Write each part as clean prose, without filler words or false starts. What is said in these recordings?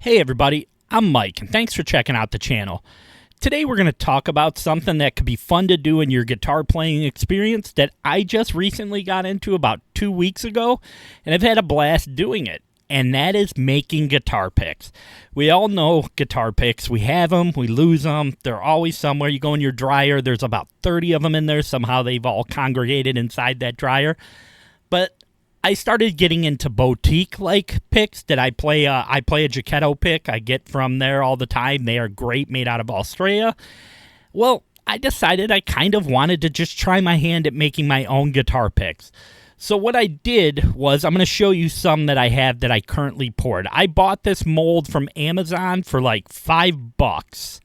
Hey everybody, I'm Mike, and thanks for checking out the channel. Today we're going to talk about something that could be fun to do in your guitar playing experience that I just recently got into about 2 weeks ago, and I've had a blast doing it, and that is making guitar picks. We all know guitar picks. We have them, we lose them, they're always somewhere. You go in your dryer, there's about 30 of them in there. Somehow they've all congregated inside that dryer. But I started getting into boutique-like picks that I play a Jaquetto pick I get from there all the time. They are great, made out of Australia. Well, I decided I kind of wanted to just try my hand at making my own guitar picks. So what I did was, I'm going to show you some that I have that I currently poured. I bought this mold from Amazon for like $5.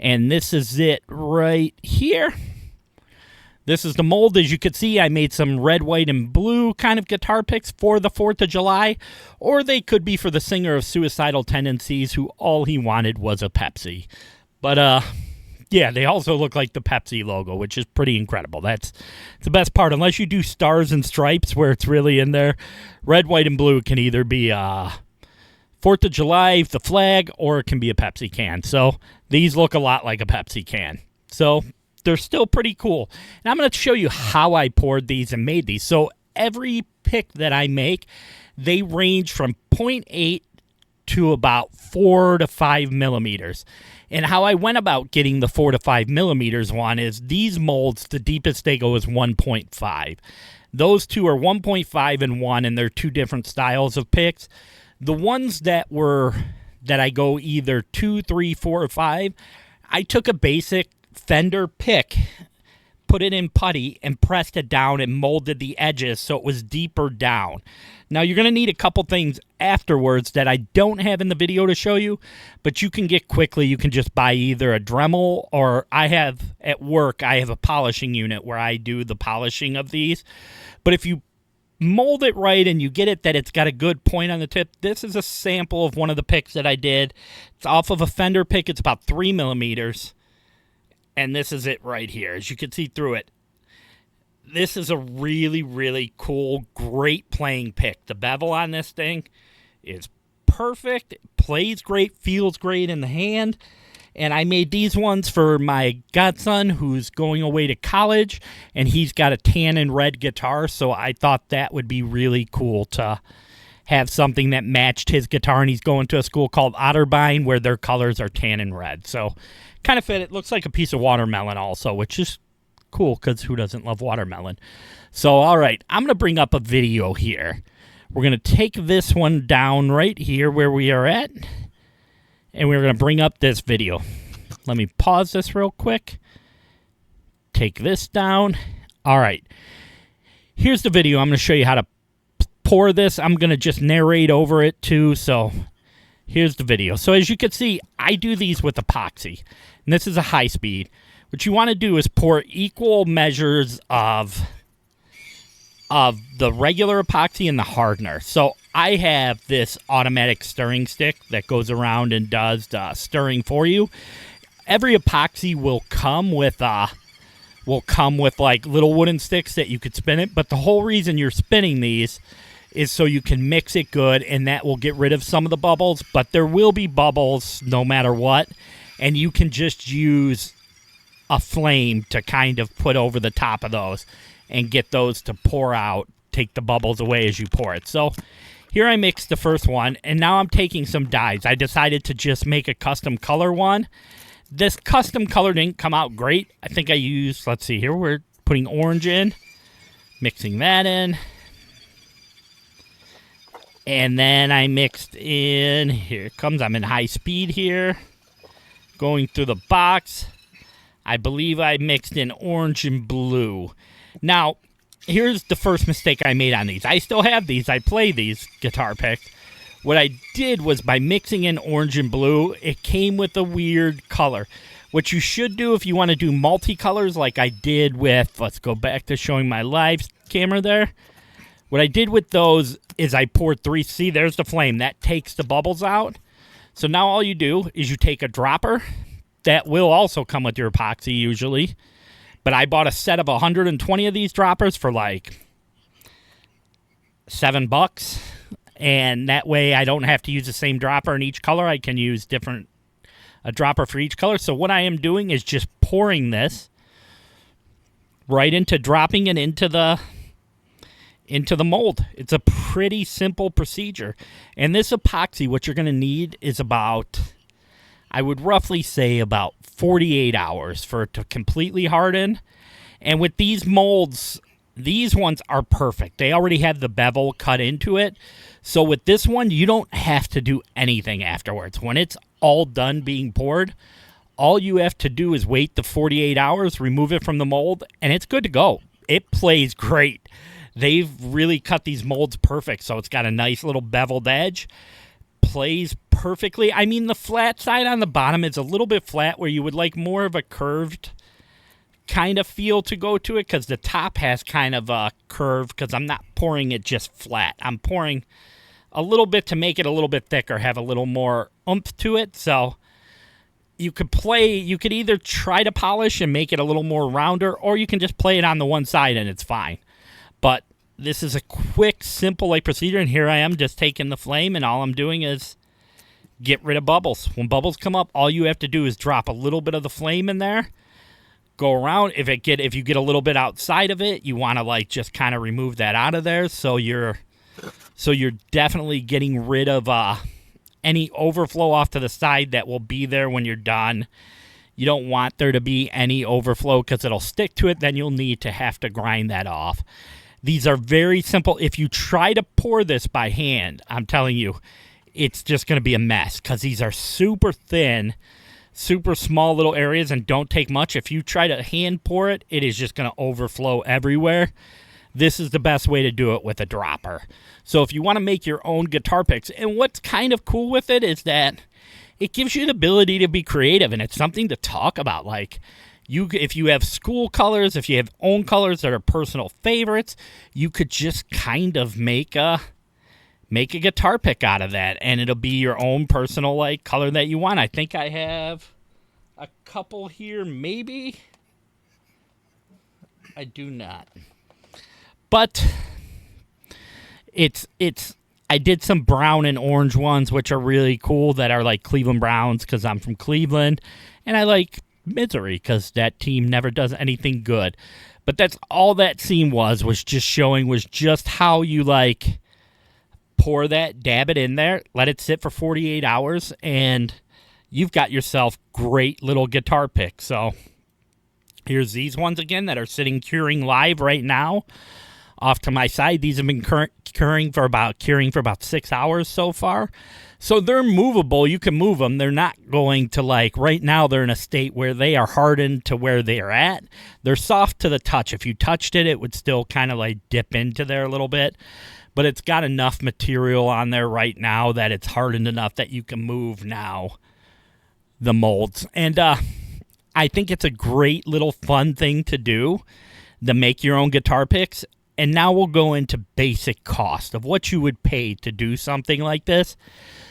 And this is it right here. This is the mold. As you can see, I made some red, white, and blue kind of guitar picks for the 4th of July, or they could be for the singer of Suicidal Tendencies who all he wanted was a Pepsi. But, yeah, they also look like the Pepsi logo, which is pretty incredible. That's the best part. Unless you do stars and stripes where it's really in there, red, white, and blue can either be 4th of July, the flag, or it can be a Pepsi can. So these look a lot like a Pepsi can. So they're still pretty cool. And I'm going to show you how I poured these and made these. So every pick that I make, they range from 0.8 to about 4 to 5 millimeters. And how I went about getting the 4 to 5 millimeters one is these molds, the deepest they go is 1.5. Those two are 1.5 and 1, and they're two different styles of picks. The ones that I go either 2, 3, 4, or 5, I took a basic Fender pick, put it in putty, and pressed it down and molded the edges so it was deeper down. Now, you're going to need a couple things afterwards that I don't have in the video to show you, but you can get quickly. You can just buy either a Dremel, or I have at work, I have a polishing unit where I do the polishing of these. But if you mold it right and you get it that it's got a good point on the tip, this is a sample of one of the picks that I did. It's off of a Fender pick. It's about 3 millimeters. And this is it right here. As you can see through it, this is a really, really cool, great playing pick. The bevel on this thing is perfect. It plays great, feels great in the hand. And I made these ones for my godson who's going away to college, and he's got a tan and red guitar, so I thought that would be really cool to have something that matched his guitar, and he's going to a school called Otterbein where their colors are tan and red. So kind of fit. It looks like a piece of watermelon also, which is cool because who doesn't love watermelon? So, all right, I'm going to bring up a video here. We're going to take this one down right here where we are at, and we're going to bring up this video. Let me pause this real quick. Take this down. All right. Here's the video. I'm going to show you how to pour this. I'm going to just narrate over it too, so here's the video. So as you can see, I do these with epoxy, and this is a high speed. What you want to do is pour equal measures of the regular epoxy and the hardener. So I have this automatic stirring stick that goes around and does the stirring for you. Every epoxy will come with like little wooden sticks that you could spin it, but the whole reason you're spinning these is so you can mix it good, and that will get rid of some of the bubbles, but there will be bubbles no matter what, and you can just use a flame to kind of put over the top of those and get those to pour out, take the bubbles away as you pour it. So here I mixed the first one, and now I'm taking some dyes. I decided to just make a custom color one. This custom color didn't come out great. I think I used, let's see here, we're putting orange in, mixing that in. And then I mixed in, here it comes, I'm in high speed here, going through the box. I believe I mixed in orange and blue. Now, here's the first mistake I made on these. I still have these, I play these guitar picks. What I did was by mixing in orange and blue, it came with a weird color. What you should do if you want to do multicolors like I did with, let's go back to showing my live camera there. What I did with those is I poured 3, see there's the flame, that takes the bubbles out. So now all you do is you take a dropper, that will also come with your epoxy usually, but I bought a set of 120 of these droppers for like $7, And that way I don't have to use the same dropper in each color. I can use a dropper for each color. So what I am doing is just pouring this right into dropping it into the mold. It's a pretty simple procedure. And this epoxy, what you're going to need is about, I would roughly say about 48 hours for it to completely harden. And with these molds, these ones are perfect. They already have the bevel cut into it. So with this one, you don't have to do anything afterwards. When it's all done being poured, all you have to do is wait the 48 hours, remove it from the mold, and it's good to go. It plays great. They've really cut these molds perfect, so it's got a nice little beveled edge. Plays perfectly. I mean, the flat side on the bottom is a little bit flat where you would like more of a curved kind of feel to go to it, because the top has kind of a curve, because I'm not pouring it just flat. I'm pouring a little bit to make it a little bit thicker, have a little more oomph to it. So you could either try to polish and make it a little more rounder, or you can just play it on the one side and it's fine. But this is a quick, simple procedure, and here I am just taking the flame, and all I'm doing is get rid of bubbles. When bubbles come up, all you have to do is drop a little bit of the flame in there, go around. If you get a little bit outside of it, you want to just kind of remove that out of there, so you're definitely getting rid of any overflow off to the side that will be there when you're done. You don't want there to be any overflow, because it'll stick to it. Then you'll need to have to grind that off. These are very simple. If you try to pour this by hand, I'm telling you, it's just going to be a mess, because these are super thin, super small little areas and don't take much. If you try to hand pour it, it is just going to overflow everywhere. This is the best way to do it with a dropper. So if you want to make your own guitar picks, and what's kind of cool with it is that it gives you the ability to be creative, and it's something to talk about. If you have school colors, if you have own colors that are personal favorites, you could just kind of make a guitar pick out of that, and it'll be your own personal color that you want. I think I have a couple here, maybe. I do not. But I did some brown and orange ones, which are really cool, that are like Cleveland Browns, because I'm from Cleveland, and I like Misery because that team never does anything good. But that's all that scene was just showing just how you pour that, dab it in there, let it sit for 48 hours, and you've got yourself great little guitar pick. So here's these ones again that are sitting curing live right now. Off to my side, these have been curing for about 6 hours so far. So they're movable. You can move them. They're not going to right now they're in a state where they are hardened to where they are at. They're soft to the touch. If you touched it, it would still kind of dip into there a little bit. But it's got enough material on there right now that it's hardened enough that you can move now the molds. And I think it's a great little fun thing to do, to make your own guitar picks. And now we'll go into basic cost of what you would pay to do something like this.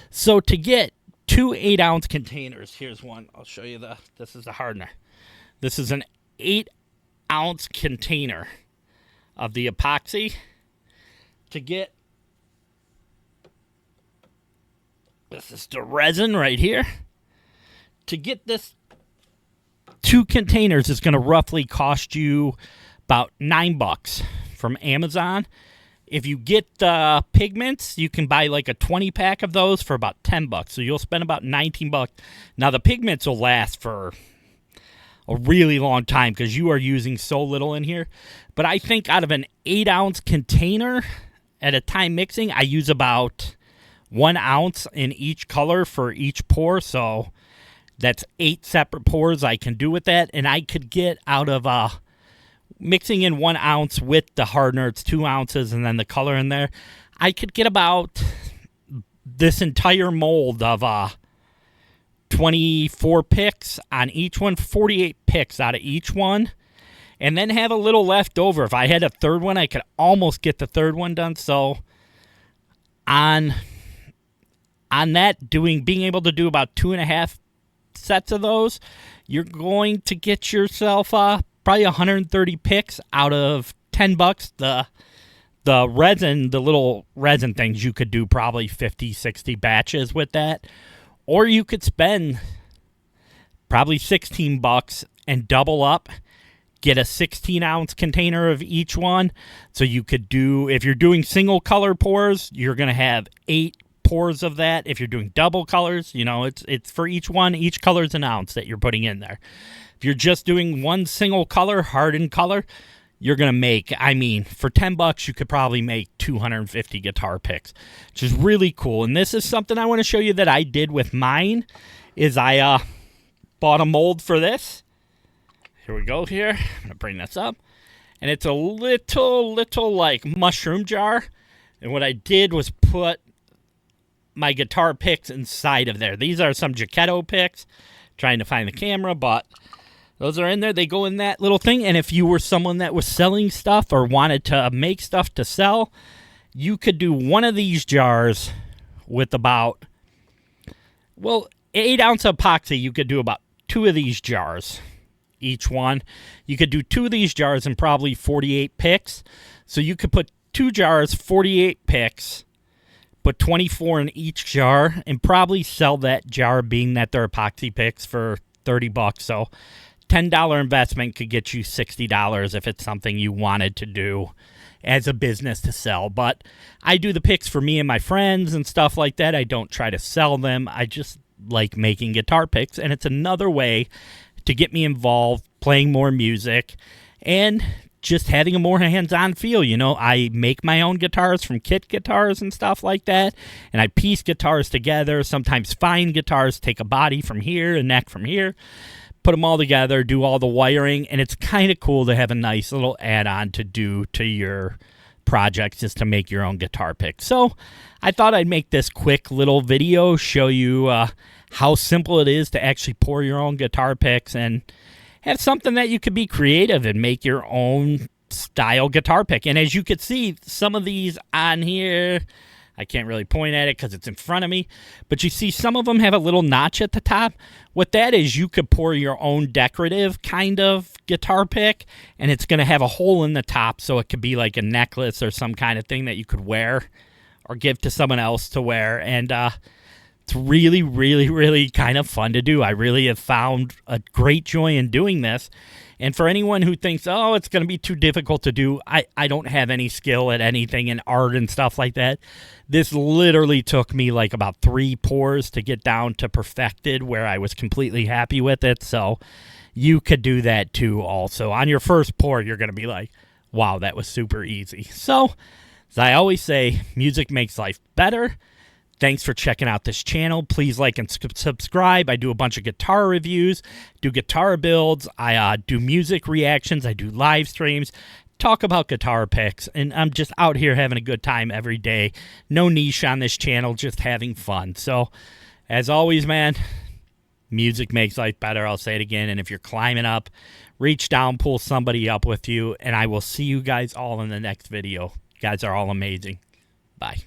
So to get 2 8-ounce containers, here's one. I'll show you this is the hardener. This is an 8-ounce container of the epoxy. This is the resin right here. To get this 2 containers is going to roughly cost you about $9 from Amazon. If you get the pigments, you can buy a 20-pack of those for about $10. So you'll spend about $19. Now the pigments will last for a really long time because you are using so little in here. But I think out of an 8-ounce container at a time mixing, I use about 1 ounce in each color for each pour. So that's 8 separate pours I can do with that. And I could get out of mixing in 1 ounce with the hardener, it's 2 ounces, and then the color in there, I could get about this entire mold of 24 picks on each one, 48 picks out of each one, and then have a little left over. If I had a third one, I could almost get the third one done. So on that, being able to do about 2.5 sets of those, you're going to get yourself probably 130 picks out of $10. The resin, the little resin things, you could do probably 50, 60 batches with that. Or you could spend probably $16 and double up, get a 16-ounce container of each one. So you could do, if you're doing single color pours, you're going to have 8 pours of that. If you're doing double colors, you know, it's for each one. Each color is an ounce that you're putting in there. If you're just doing one single color, hardened color, you're going to make, I mean, for $10, you could probably make 250 guitar picks, which is really cool. And this is something I want to show you that I did with mine, is I bought a mold for this. Here we go here. I'm going to bring this up. And it's a little like mushroom jar. And what I did was put my guitar picks inside of there. These are some Jaquetto picks. Trying to find the camera, but those are in there. They go in that little thing. And if you were someone that was selling stuff or wanted to make stuff to sell, you could do one of these jars with about, well, 8 ounce epoxy. You could do about 2 of these jars, each one. You could do 2 of these jars and probably 48 picks. So you could put 2 jars, 48 picks, put 24 in each jar, and probably sell that jar, being that they're epoxy picks, for $30. So $10 investment could get you $60 if it's something you wanted to do as a business to sell. But I do the picks for me and my friends and stuff like that. I don't try to sell them. I just like making guitar picks, and it's another way to get me involved, playing more music, and just having a more hands-on feel. You know, I make my own guitars from kit guitars and stuff like that, and I piece guitars together, sometimes find guitars, take a body from here, a neck from here, put them all together, do all the wiring, and it's kind of cool to have a nice little add-on to do to your projects, just to make your own guitar pick. So I thought I'd make this quick little video, show you how simple it is to actually pour your own guitar picks and have something that you could be creative and make your own style guitar pick. And as you can see, some of these on here, I can't really point at it because it's in front of me, but you see some of them have a little notch at the top. What that is, you could pour your own decorative kind of guitar pick, and it's going to have a hole in the top, so it could be like a necklace or some kind of thing that you could wear or give to someone else to wear. And it's really, really, really kind of fun to do. I really have found a great joy in doing this. And for anyone who thinks, oh, it's going to be too difficult to do, I don't have any skill at anything in art and stuff like that. This literally took me like about 3 pours to get down to perfected, where I was completely happy with it. So you could do that too also. On your first pour, you're going to be like, wow, that was super easy. So, as I always say, music makes life better. Thanks for checking out this channel. Please like and subscribe. I do a bunch of guitar reviews, do guitar builds, I do music reactions, I do live streams, talk about guitar picks, and I'm just out here having a good time every day. No niche on this channel, just having fun. So, as always, man, music makes life better. I'll say it again. And if you're climbing up, reach down, pull somebody up with you, and I will see you guys all in the next video. You guys are all amazing. Bye.